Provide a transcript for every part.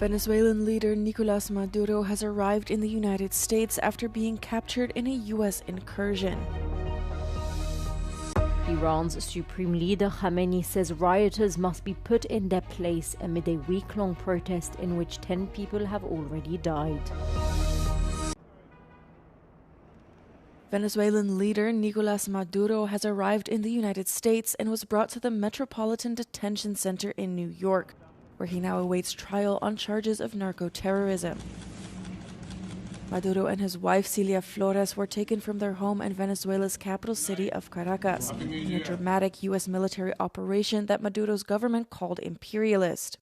Venezuelan leader Nicolás Maduro has arrived in the United States after being captured in a U.S. incursion. Iran's supreme leader Khamenei says rioters must be put in their place amid a week-long protest in which 10 people have already died. Venezuelan leader Nicolás Maduro has arrived in the United States and was brought to the Metropolitan Detention Center in New York, where he now awaits trial on charges of narco-terrorism. Maduro and his wife Cilia Flores were taken from their home in Venezuela's capital city of Caracas in a dramatic U.S. military operation that Maduro's government called imperialist.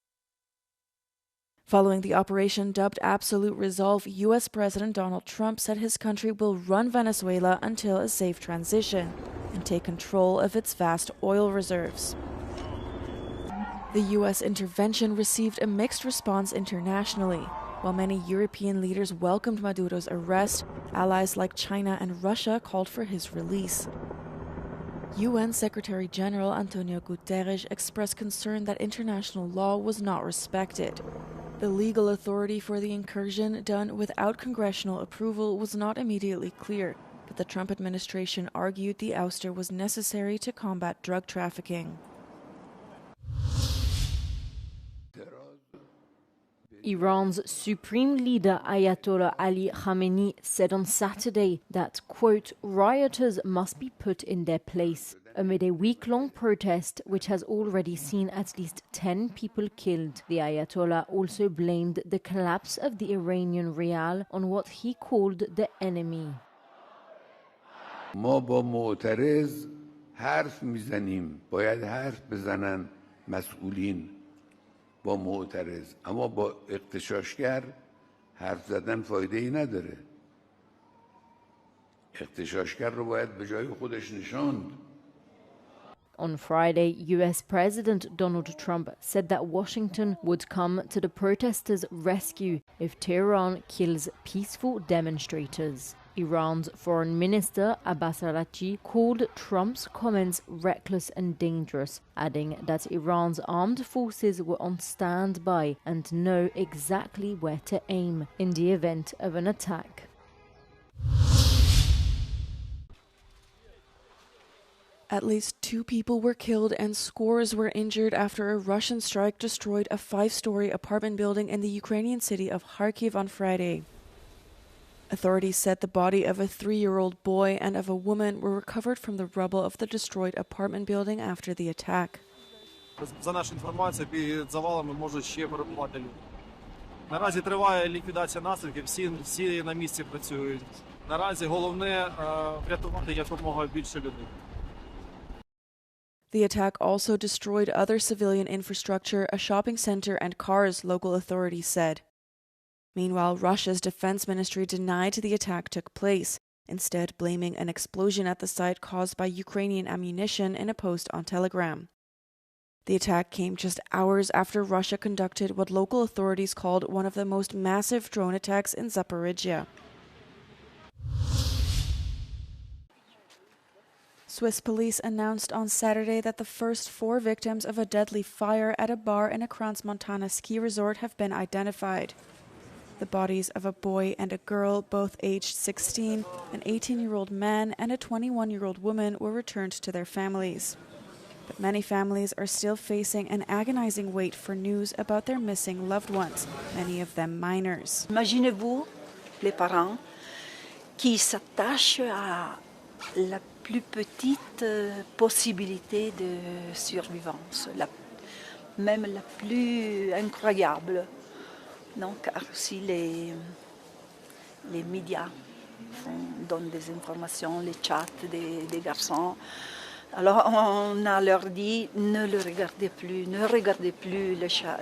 Following the operation dubbed Absolute Resolve, U.S. President Donald Trump said his country will run Venezuela until a safe transition and take control of its vast oil reserves. The U.S. intervention received a mixed response internationally. While many European leaders welcomed Maduro's arrest, allies like China and Russia called for his release. UN Secretary General Antonio Guterres expressed concern that international law was not respected. The legal authority for the incursion, done without congressional approval, was not immediately clear, but the Trump administration argued the ouster was necessary to combat drug trafficking. Iran's supreme leader Ayatollah Ali Khamenei said on Saturday that, quote, rioters must be put in their place amid a week-long protest which has already seen at least 10 people killed. The Ayatollah also blamed the collapse of the Iranian rial on what he called the enemy. ما با معترض حرف میزنیم، باید حرف بزنن مسئولین با معترض، اما با اغتشاشگر حرف زدن فایده ای نداره. اغتشاشگر رو باید به جای خودش نشاند. On Friday, US President Donald Trump said that Washington would come to the protesters' rescue if Tehran kills peaceful demonstrators. Iran's foreign minister Abbas Araghchi called Trump's comments reckless and dangerous, adding that Iran's armed forces were on standby and know exactly where to aim in the event of an attack. At least 2 people were killed and scores were injured after a Russian strike destroyed a 5-story apartment building in the Ukrainian city of Kharkiv on Friday. Authorities said the body of a 3-year-old boy and of a woman were recovered from the rubble of the destroyed apartment building after the attack. За нашу інформацію, під завалами може ще перебувати люди. Наразі триває ліквідація наслідків, всі на місці працюють. Наразі головне врятувати якомога більше людей. The attack also destroyed other civilian infrastructure, a shopping center and cars, local authorities said. Meanwhile, Russia's defense ministry denied the attack took place, instead blaming an explosion at the site caused by Ukrainian ammunition in a post on Telegram. The attack came just hours after Russia conducted what local authorities called one of the most massive drone attacks in Zaporizhia. Swiss police announced on Saturday that the first 4 victims of a deadly fire at a bar in a Crans-Montana ski resort have been identified. The bodies of a boy and a girl, both aged 16, an 18-year-old man, and a 21-year-old woman were returned to their families. But many families are still facing an agonizing wait for news about their missing loved ones, many of them minors. Imaginez-vous les parents qui s'attachent à la plus petite possibilité de survivance, même la plus incroyable. Donc, aussi les médias donnent des informations, les chats des garçons. Alors, on a leur dit, ne le regardez plus les chats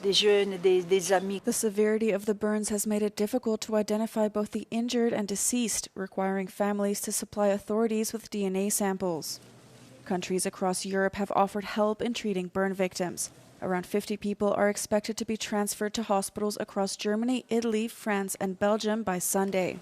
des jeunes, des amis. The severity of the burns has made it difficult to identify both the injured and deceased, requiring families to supply authorities with DNA samples. Countries across Europe have offered help in treating burn victims. Around 50 people are expected to be transferred to hospitals across Germany, Italy, France, and Belgium by Sunday.